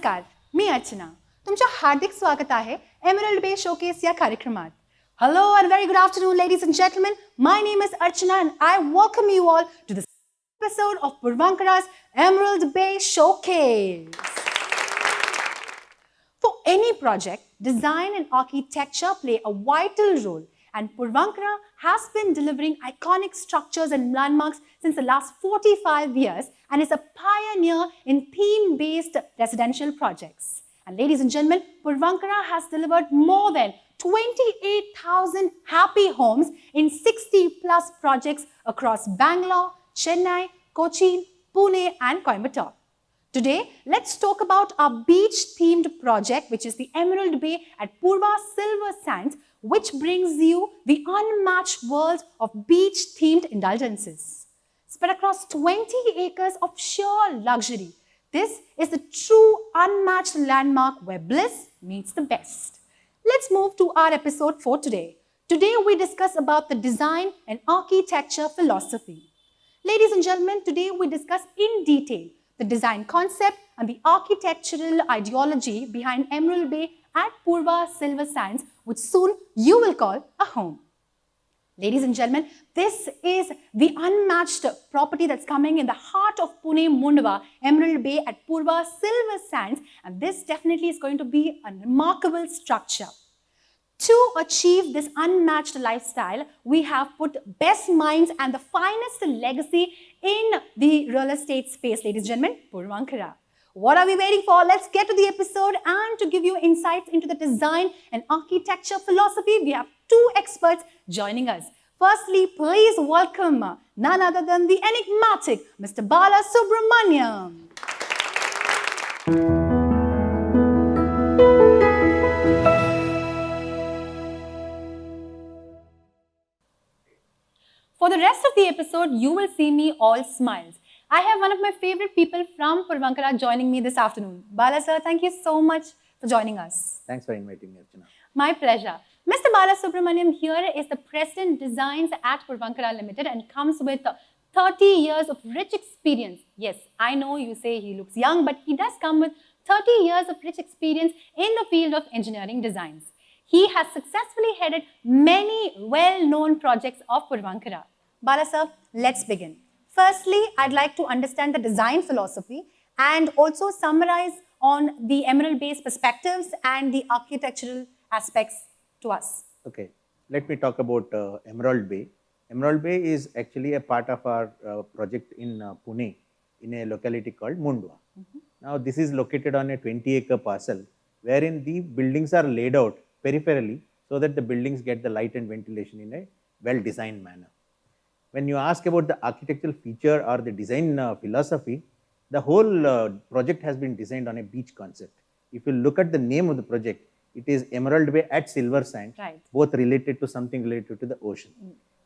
नमस्कार, मी अर्चना. तुमचं हार्दिक स्वागत आहे एमरल्ड बे शोकेस या कार्यक्रमात. Hello and very good afternoon, ladies and gentlemen. My name is Archana and I welcome you all to this episode of Puravankara's Emerald Bay Showcase. For any project, design and architecture play a vital role, and Puravankara has been delivering iconic structures and landmarks since the last 45 years and is a pioneer in theme-based residential projects. And ladies and gentlemen, Puravankara has delivered more than 28,000 happy homes in 60 plus projects across Bangalore, Chennai, Cochin, Pune and Coimbatore. Today, let's talk about our beach-themed project, which is the Emerald Bay at Purva Silversands, which brings you the unmatched world of beach-themed indulgences. Spread across 20 acres of sheer luxury, this is the true unmatched landmark where bliss meets the best. Let's move to our episode for today. Today, we discuss about the design and architecture philosophy. Ladies and gentlemen, today we discuss in detail the design concept and the architectural ideology behind Emerald Bay at Purva Silversands, which soon you will call a home. Ladies and gentlemen, this is the unmatched property that's coming in the heart of Pune, Mundwa, Emerald Bay at Purva Silversands, and this definitely is going to be a remarkable structure. To achieve this unmatched lifestyle, we have put best minds and the finest legacy in the real estate space, ladies and gentlemen, Puravankara. What are we waiting for? Let's get to the episode, and to give you insights into the design and architecture philosophy, we have two experts joining us. Firstly, please welcome none other than the enigmatic Mr. Balasubramanya. For the rest of the episode, you will see me all smiles. I have one of my favorite people from Puravankara joining me this afternoon. Bala sir, thank you so much for joining us. Thanks for inviting me, Archana. My pleasure. Mr. Balasubramanyam here is the President Designs at Puravankara Limited and comes with 30 years of rich experience. Yes, I know you say he looks young, but he does come with 30 years of rich experience in the field of engineering designs. He has successfully headed many well-known projects of Puravankara. Bala sir, let's begin. Firstly, I'd like to understand the design philosophy and also summarize on the Emerald Bay's perspectives and the architectural aspects to us. Okay, let me talk about Emerald Bay. Emerald Bay is actually a part of our project in Pune, in a locality called Mundwa. Now, this is located on a 20-acre parcel, wherein the buildings are laid out peripherally so that the buildings get the light and ventilation in a well-designed manner. When you ask about the architectural feature or the design philosophy, the whole project has been designed on a beach concept. If you look at the name of the project, it is Emerald Bay at Silversands, right, both related to something related to the ocean.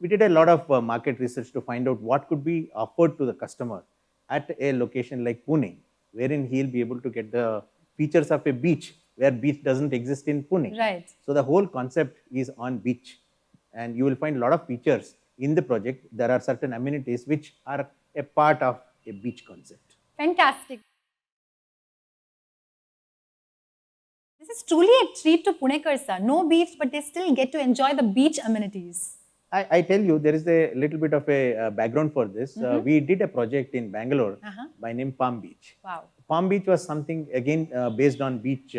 We did a lot of market research to find out what could be offered to the customer at a location like Pune, wherein he'll be able to get the features of a beach where beach doesn't exist in Pune. Right. So the whole concept is on beach, and you will find a lot of features in the project. There are certain amenities which are a part of a beach concept. Fantastic. This is truly a treat to Punekars, sir. No beach, but they still get to enjoy the beach amenities. I tell you, there is a little bit of a background for this. We did a project in Bangalore by name Palm Beach. Wow. Palm Beach was something again based on beach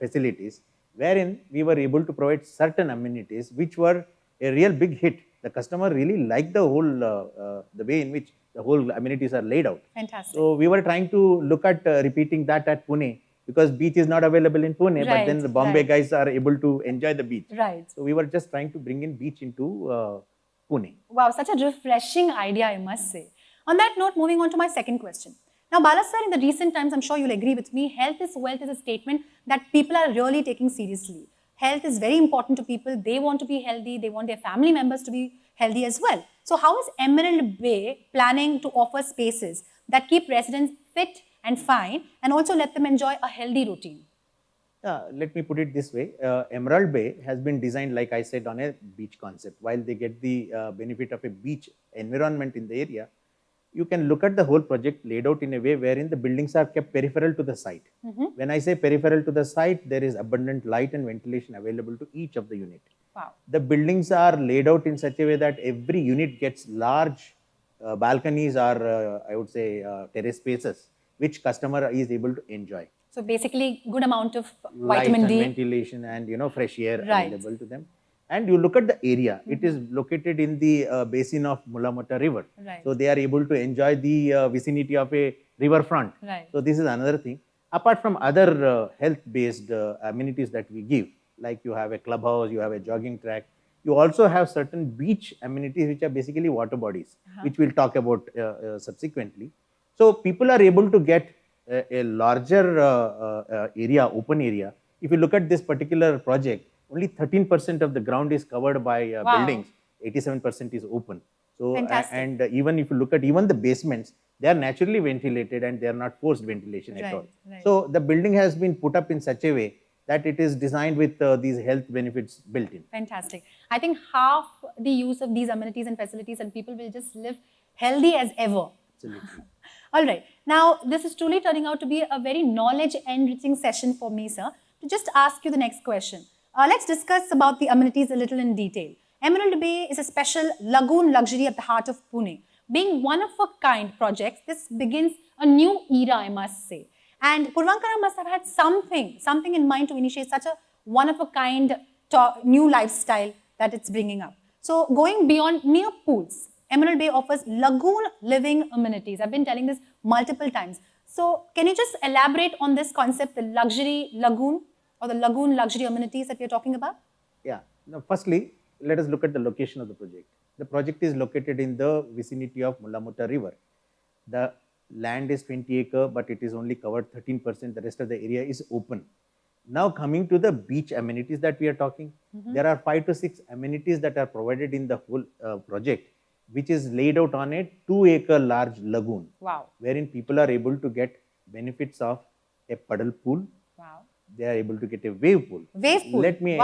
facilities, wherein we were able to provide certain amenities which were a real big hit. The customer really liked the whole, the way in which the whole amenities are laid out. Fantastic. So we were trying to look at repeating that at Pune, because beach is not available in Pune, but then the Bombay guys are able to enjoy the beach. Right. So we were just trying to bring in beach into Pune. Wow, such a refreshing idea, I must say. On that note, moving on to my second question. Now, Bala sir, in the recent times, I'm sure you'll agree with me, health is wealth is a statement that people are really taking seriously. Health is very important to people. They want to be healthy. They want their family members to be healthy as well. So how is Emerald Bay planning to offer spaces that keep residents fit and fine and also let them enjoy a healthy routine? Let me put it this way. Emerald Bay has been designed, like I said, on a beach concept. While they get the benefit of a beach environment in the area, you can look at the whole project laid out in a way wherein the buildings are kept peripheral to the site. When I say peripheral to the site, there is abundant light and ventilation available to each of the unit. Wow. The buildings are laid out in such a way that every unit gets large balconies or I would say terrace spaces, which customer is able to enjoy. So basically, good amount of Light vitamin and D. ventilation and fresh air Right. available to them. And you look at the area, it is located in the basin of Mulamata River. Right. So they are able to enjoy the vicinity of a riverfront. Right. So this is another thing. Apart from other health-based amenities that we give, like you have a clubhouse, you have a jogging track, you also have certain beach amenities which are basically water bodies, which we'll talk about subsequently. So people are able to get a larger area, open area. If you look at this particular project, only 13% of the ground is covered by buildings, 87% is open. So, and even if you look at even the basements, they are naturally ventilated and they are not forced ventilation at all. Right. So the building has been put up in such a way that it is designed with these health benefits built in. Fantastic. I think half the use of these amenities and facilities and people will just live healthy as ever. Absolutely. All right. Now, this is truly turning out to be a very knowledge-enriching session for me, sir. To just ask you the next question. Let's discuss about the amenities a little in detail. Emerald Bay is a special lagoon luxury at the heart of Pune. Being one-of-a-kind projects, this begins a new era, I must say. And Puravankara must have had something in mind to initiate such a one-of-a-kind new lifestyle that it's bringing up. So, going beyond mere pools, Emerald Bay offers lagoon living amenities. I've been telling this multiple times. So, can you just elaborate on this concept, the luxury lagoon or the lagoon luxury amenities that we're talking about? Yeah. Now, firstly, let us look at the location of the project. The project is located in the vicinity of Mulamata River. The land is 20 acre, but it is only covered 13%. The rest of the area is open. Now, coming to the beach amenities that we are talking, there are 5 to 6 amenities that are provided in the whole project, which is laid out on a 2 acre large lagoon. Wow. Wherein people are able to get benefits of a puddle pool. Wow. They are able to get a wave pool. Wave pool. Let me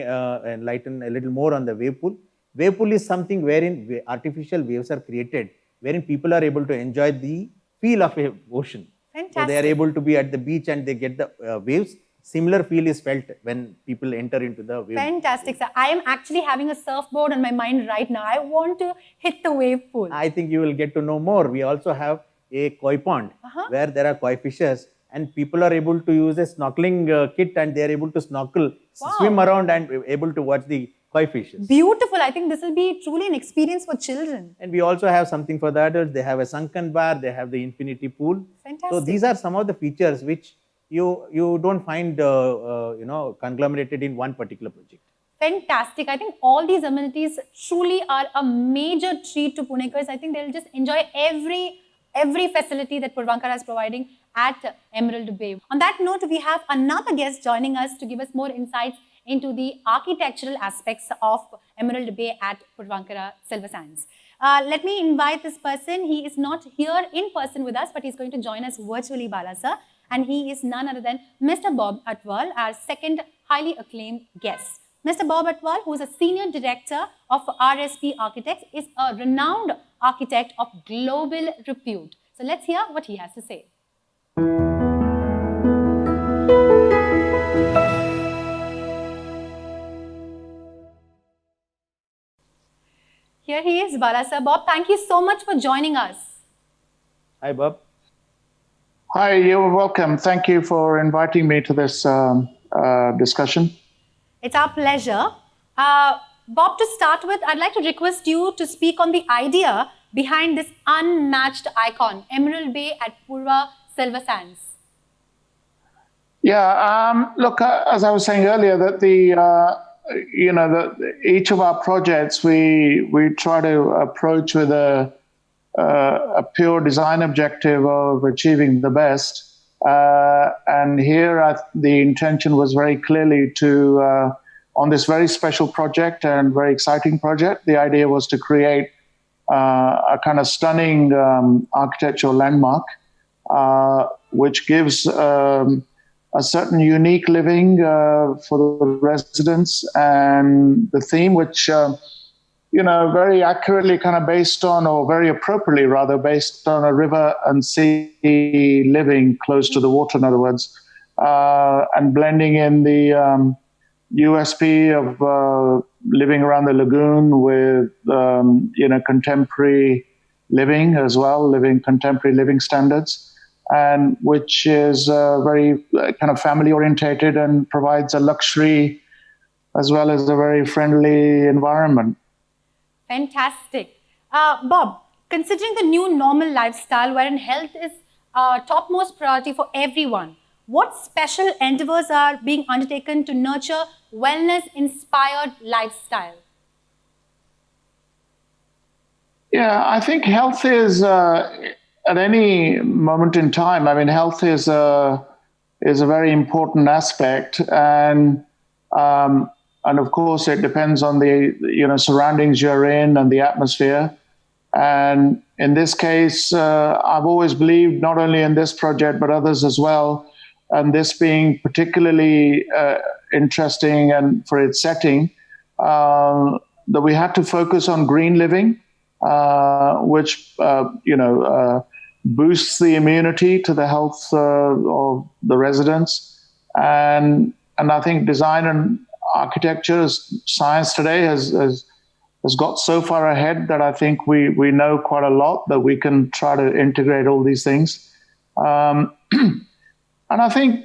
enlighten a little more on the wave pool. Wave pool is something wherein artificial waves are created, wherein people are able to enjoy the feel of a ocean. Fantastic. So they are able to be at the beach and they get the waves. Similar feel is felt when people enter into the wave. Fantastic, sir. I am actually having a surfboard on my mind right now. I want to hit the wave pool. I think you will get to know more. We also have a koi pond where there are koi fishes and people are able to use a snorkeling kit and they are able to snorkel, swim around and able to watch the koi fishes. Beautiful. I think this will be truly an experience for children. And we also have something for the adults. They have a sunken bar, they have the infinity pool. Fantastic. So these are some of the features which you don't find conglomerated in one particular project. Fantastic. I think all these amenities truly are a major treat to Punekars. I think they'll just enjoy every facility that Puravankara is providing at Emerald Bay. On that note, we have another guest joining us to give us more insights into the architectural aspects of Emerald Bay at Puravankara Silversands. Let me invite this person. He is not here in person with us, but he's going to join us virtually, Balasa. And he is none other than Mr. Bob Atwal, our second highly acclaimed guest. Mr. Bob Atwal, who is a senior director of RSP Architects, is a renowned architect of global repute. So let's hear what he has to say. Here he is, Balasa. Bob, thank you so much for joining us. Hi, Bob. Hi, you're welcome. Thank you for inviting me to this discussion. It's our pleasure. Bob, to start with, I'd like to request you to speak on the idea behind this unmatched icon, Emerald Bay at Purva Silversands. Yeah, look, as I was saying earlier, that each of our projects we try to approach with a pure design objective of achieving the best. And here the intention was very clearly to, on this very special project and very exciting project, the idea was to create a kind of stunning architectural landmark, which gives a certain unique living for the residents. And the theme, which very accurately kind of based on, or very appropriately rather, based on a river and sea living close to the water, in other words, and blending in the USP of living around the lagoon with, contemporary living as well, contemporary living standards, and which is very kind of family orientated and provides a luxury as well as a very friendly environment. Fantastic. Bob, considering the new normal lifestyle wherein health is topmost priority for everyone, what special endeavors are being undertaken to nurture wellness-inspired lifestyle? Yeah, I think health is at any moment in time. I mean, health is a very important aspect, and of course it depends on the surroundings you're in and the atmosphere. And in this case, I've always believed, not only in this project but others as well, and this being particularly interesting and for its setting, that we had to focus on green living, which boosts the immunity to the health of the residents. And I think design and architecture, science today has got so far ahead that I think we know quite a lot, that we can try to integrate all these things. And I think,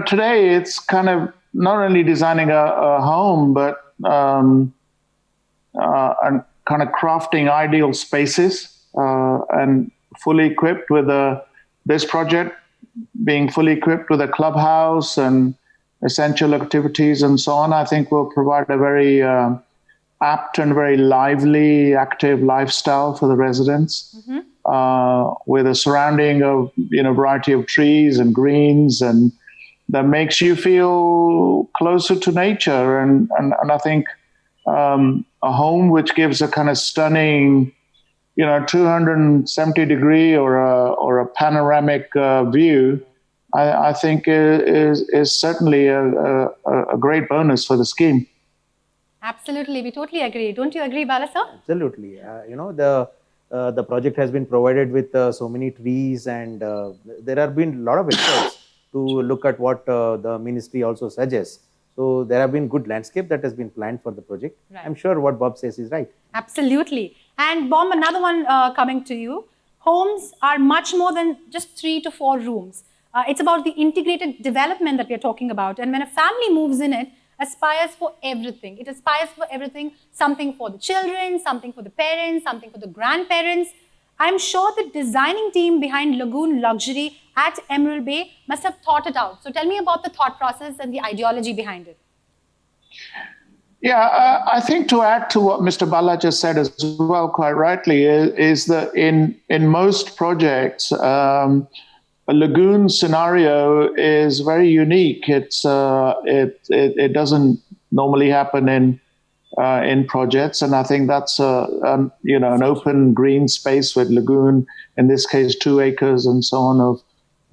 today it's kind of not only designing a home, but and kind of crafting ideal spaces and fully equipped with this project being fully equipped with a clubhouse and essential activities and so on. I think will provide a very apt and very lively, active lifestyle for the residents. Mm-hmm. With a surrounding of variety of trees and greens, and that makes you feel closer to nature. And I think a home which gives a kind of stunning 270-degree or a panoramic view, I think is certainly a great bonus for the scheme. Absolutely, we totally agree. Don't you agree, Balasa? Absolutely. The project has been provided with so many trees, and there have been a lot of efforts to look at what the ministry also suggests. So there have been good landscape that has been planned for the project. Right. I'm sure what Bob says is right. Absolutely. And Bob, another one coming to you. Homes are much more than just 3 to 4 rooms. It's about the integrated development that we're talking about. And when a family moves in it, aspires for everything. It aspires for everything, something for the children, something for the parents, something for the grandparents. I'm sure the designing team behind Lagoon Luxury at Emerald Bay must have thought it out. So tell me about the thought process and the ideology behind it. Yeah, I think to add to what Mr. Bala just said as well, quite rightly, is that in most projects, a lagoon scenario is very unique. It doesn't normally happen in projects, and I think that's an open green space with lagoon, in this case 2 acres and so on of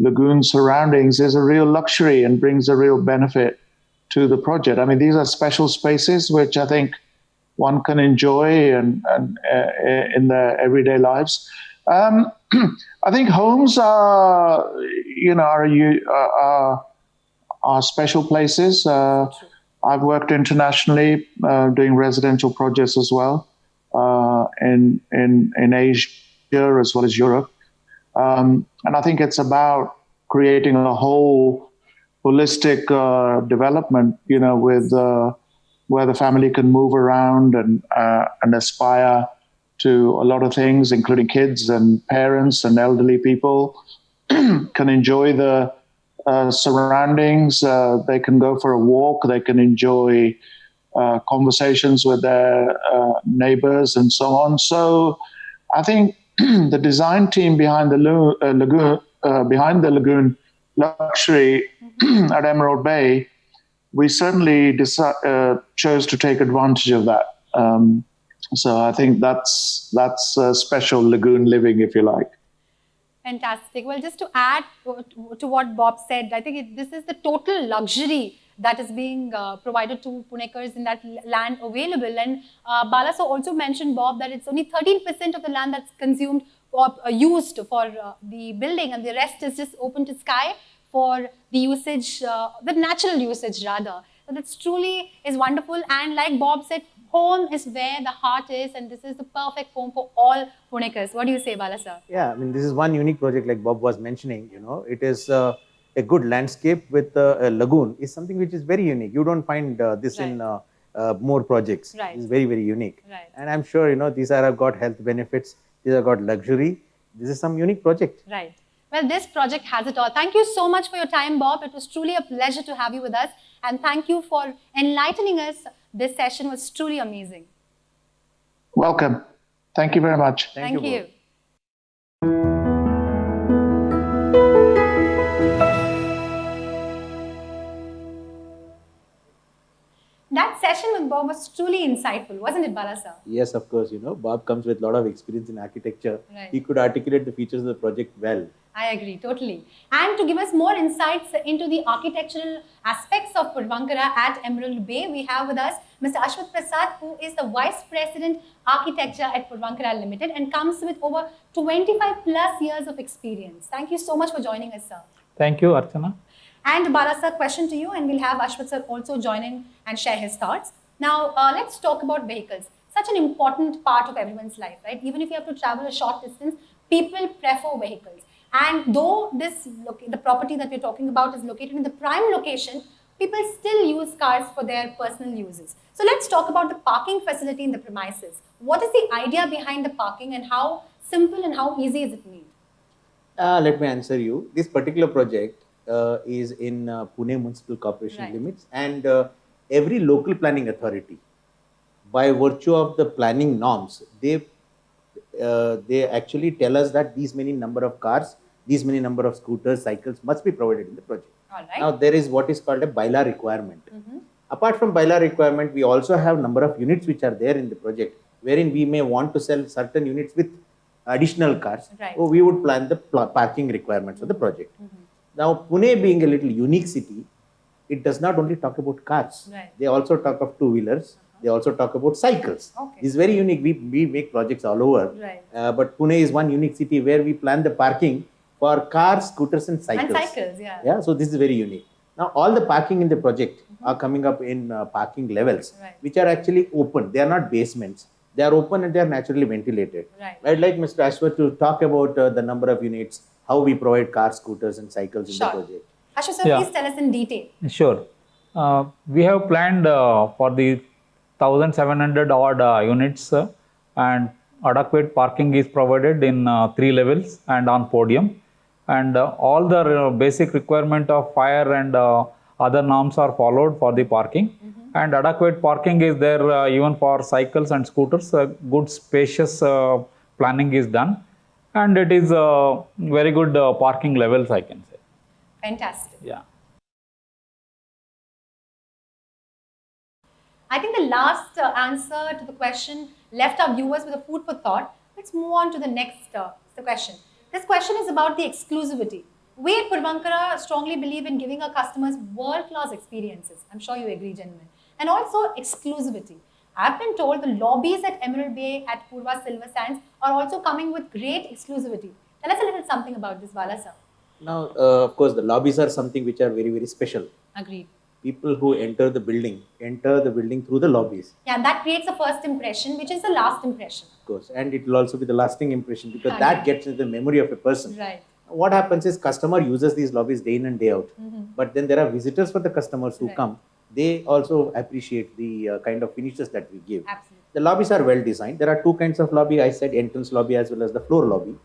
lagoon surroundings, is a real luxury and brings a real benefit to the project. I mean, these are special spaces which I think one can enjoy and in their everyday lives. I think homes are special places. I've worked internationally doing residential projects as well in Asia as well as Europe. And I think it's about creating a whole holistic development, with where the family can move around and aspire to a lot of things, including kids and parents and elderly people can enjoy the surroundings. They can go for a walk. They can enjoy conversations with their neighbors and so on. So I think the design team behind the Lagoon Luxury at Emerald Bay, we certainly chose to take advantage of that. So I think that's a special lagoon living, if you like. Fantastic. Well, just to add to what Bob said, I think this is the total luxury that is being provided to Punekars in that land available. And Balasa also mentioned, Bob, that it's only 13% of the land that's consumed or used for the building, and the rest is just open to sky for the usage, the natural usage rather. So that truly is wonderful. And like Bob said, home is where the heart is, and this is the perfect home for all Punekars. What do you say, Balasa? Yeah, I mean, this is one unique project like Bob was mentioning, it is a good landscape with a lagoon is something which is very unique. You don't find this in more projects. Right. It's very, very unique. Right. And I'm sure, these have got health benefits, these have got luxury. This is some unique project. Right. Well, this project has it all. Thank you so much for your time, Bob. It was truly a pleasure to have you with us. And thank you for enlightening us. This session was truly amazing. Welcome. Thank you very much. Thank you. That session with Bob was truly insightful, wasn't it, Balasa? Yes, of course. Bob comes with a lot of experience in architecture. Right. He could articulate the features of the project well. I agree, totally. And to give us more insights into the architectural aspects of Puravankara at Emerald Bay, we have with us Mr. Ashwath Prasad, who is the Vice President Architecture at Puravankara Limited and comes with over 25 plus years of experience. Thank you so much for joining us, sir. Thank you, Archana. And Bala sir, question to you, and we'll have Ashwath sir also join in and share his thoughts. Now, let's talk about vehicles. Such an important part of everyone's life, right? Even if you have to travel a short distance, people prefer vehicles. And though the property that we're talking about is located in the prime location, people still use cars for their personal uses. So let's talk about the parking facility in the premises. What is the idea behind the parking, and how simple and how easy is it made? Let me answer you. This particular project is in Pune Municipal Corporation limits, and every local planning authority, by virtue of the planning norms, they actually tell us that these many number of cars, these many number of scooters, cycles must be provided in the project. All right. Now, there is what is called a bylaw requirement. Apart from bylaw requirement, we also have number of units which are there in the project, wherein we may want to sell certain units with additional cars. Right. So we would plan the parking requirements of the project. Now, Pune being a little unique city, it does not only talk about cars. Right. They also talk of two-wheelers. They also talk about cycles. Okay. It's very unique. We make projects all over. Right. But Pune is one unique city where we plan the parking for cars, scooters and cycles. And cycles, yeah. Yeah, so this is very unique. Now, all the parking in the project are coming up in parking levels, which are actually open. They are not basements. They are open and they are naturally ventilated. Right. I'd like Mr. Ashwath to talk about the number of units, how we provide cars, scooters and cycles in the project. Ashwath sir, please tell us in detail. Sure. We have planned for the 1,700 odd units and adequate parking is provided in 3 levels and on podium. And all the basic requirement of fire and other norms are followed for the parking. And adequate parking is there even for cycles and scooters. Good spacious planning is done. And it is very good parking levels, I can say. Fantastic. Yeah. I think the last answer to the question left our viewers with a food for thought. Let's move on to the next question. This question is about the exclusivity. We at Puravankara strongly believe in giving our customers world-class experiences. I'm sure you agree, gentlemen. And also exclusivity. I've been told the lobbies at Emerald Bay at Purva Silversands are also coming with great exclusivity. Tell us a little something about this, Bala sir. Now, of course, the lobbies are something which are very, very special. Agreed. People who enter the building through the lobbies. Yeah, that creates a first impression, which is the last impression. Of course, and it will also be the lasting impression because that gets into the memory of a person. Right. What happens is customer uses these lobbies day in and day out. But then there are visitors for the customers who come. They also appreciate the kind of finishes that we give. Absolutely. The lobbies are well designed. There are 2 kinds of lobby. I said entrance lobby as well as the floor lobby.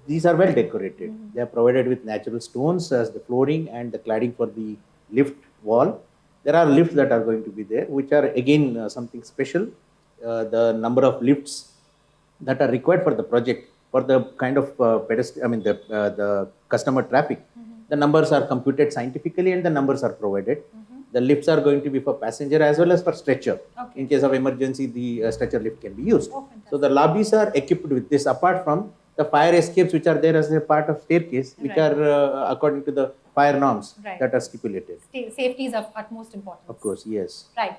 These are well decorated. They are provided with natural stones as the flooring and the cladding for the lift wall. There are lifts that are going to be there, which are again something special. The number of lifts that are required for the project, for the kind of the customer traffic, the numbers are computed scientifically and the numbers are provided. The lifts are going to be for passenger as well as for stretcher. In case of emergency, the stretcher lift can be used. So the lobbies are equipped with this, apart from the fire escapes which are there as a part of staircase, which are according to the fire norms Right. that are stipulated. Safety is of utmost importance. Of course, yes. Right.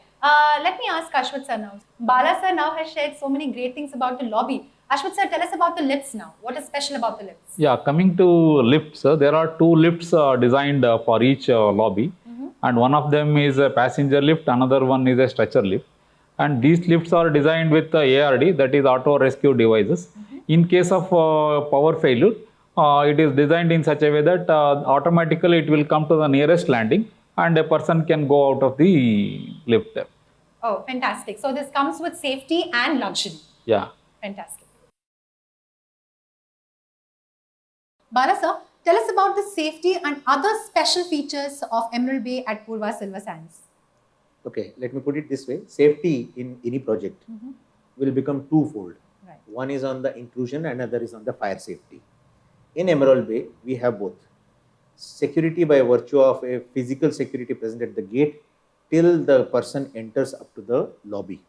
Let me ask Ashwat sir now. Bala sir now has shared so many great things about the lobby. Ashwat sir, tell us about the lifts now. What is special about the lifts? Yeah, coming to lifts, there are two lifts designed for each lobby, and one of them is a passenger lift, another one is a stretcher lift. And these lifts are designed with ARD, that is auto rescue devices. In case of power failure, it is designed in such a way that automatically it will come to the nearest landing and a person can go out of the lift. Oh, fantastic. So this comes with safety and luxury. Yeah. Fantastic. Bala sir, tell us about the safety and other special features of Emerald Bay at Purva Silversands. Okay, let me put it this way. Safety in any project will become twofold. Right. One is on the intrusion and another is on the fire safety. In Emerald Bay, we have both. Security by virtue of a physical security present at the gate till the person enters up to the lobby.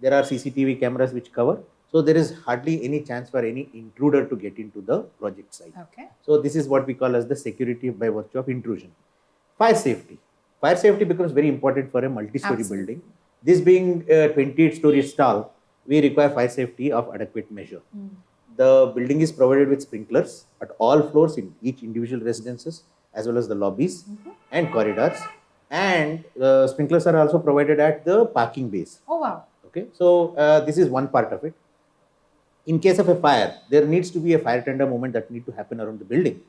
There are CCTV cameras which cover. So there is hardly any chance for any intruder to get into the project site. Okay. So this is what we call as the security by virtue of intrusion. Fire safety. Fire safety becomes very important for a multi-story building. This being a 28-story stall, we require fire safety of adequate measure. The building is provided with sprinklers at all floors in each individual residences as well as the lobbies and corridors. And sprinklers are also provided at the parking bays. Oh, wow. Okay, so this is one part of it. In case of a fire, there needs to be a fire tender movement that need to happen around the building.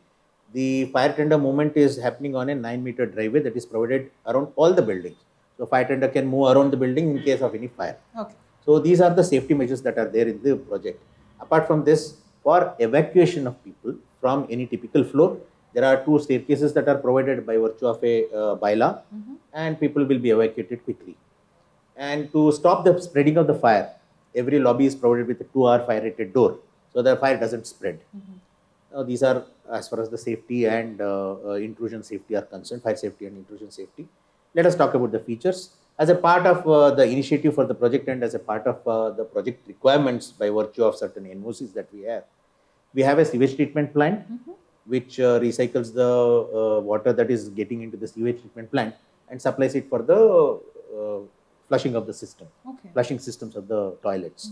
The fire tender movement is happening on a 9-meter driveway that is provided around all the buildings. So fire tender can move around the building in case of any fire. Okay. So these are the safety measures that are there in the project. Apart from this, for evacuation of people from any typical floor, there are 2 staircases that are provided by virtue of a bylaw, and people will be evacuated quickly. And to stop the spreading of the fire, every lobby is provided with a 2-hour fire rated door, so the fire doesn't spread. These are as far as the safety and intrusion safety are concerned, fire safety and intrusion safety. Let us talk about the features. As a part of the initiative for the project and as a part of the project requirements by virtue of certain NOCs that we have a sewage treatment plant which recycles the water that is getting into the sewage treatment plant and supplies it for the flushing of the system, flushing systems of the toilets.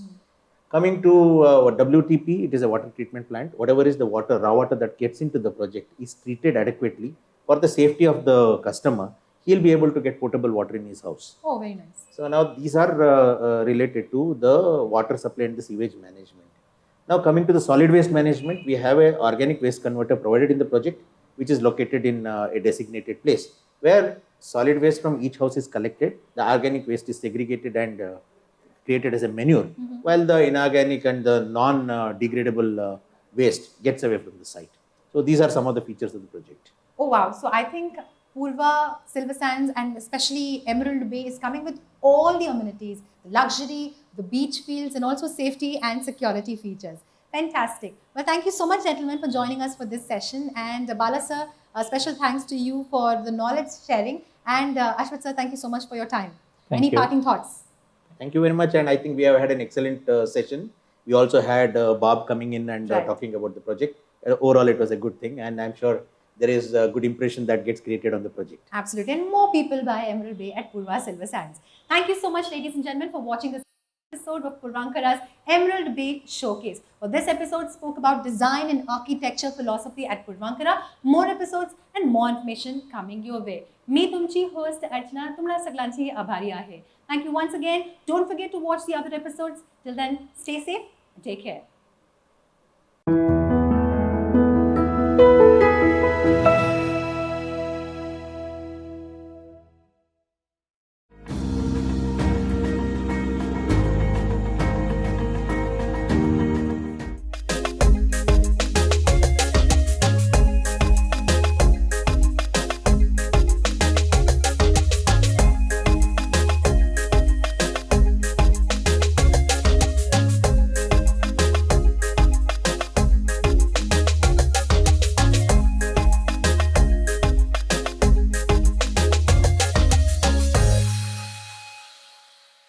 Coming to WTP, it is a water treatment plant. Whatever is the water, raw water that gets into the project is treated adequately for the safety of the customer. He'll be able to get potable water in his house. Oh, very nice. So now these are related to the water supply and the sewage management. Now coming to the solid waste management, we have a organic waste converter provided in the project, which is located in a designated place where solid waste from each house is collected. The organic waste is segregated and created as a manure, while the inorganic and the non-degradable waste gets away from the site. So these are some of the features of the project. Oh, wow. So I think Purva, Silversands, and especially Emerald Bay is coming with all the amenities, the luxury, the beach fields, and also safety and security features. Fantastic. Well, thank you so much, gentlemen, for joining us for this session. And Bala sir, a special thanks to you for the knowledge sharing. And Ashwat sir, thank you so much for your time. Any parting thoughts? Thank you very much. And I think we have had an excellent session. We also had Bob coming in and talking about the project. Overall, it was a good thing. And I'm sure there is a good impression that gets created on the project. Absolutely. And more people by Emerald Bay at Purva Silversands. Thank you so much, ladies and gentlemen, for watching this episode of Puravankara's Emerald Bay Showcase. Well, this episode spoke about design and architecture philosophy at Puravankara. More episodes and more information coming your way. मी तुमची host Archana, तुम्हाला सगळ्यांची आभारी आहे. Thank you once again. Don't forget to watch the other episodes. Till then, stay safe and take care.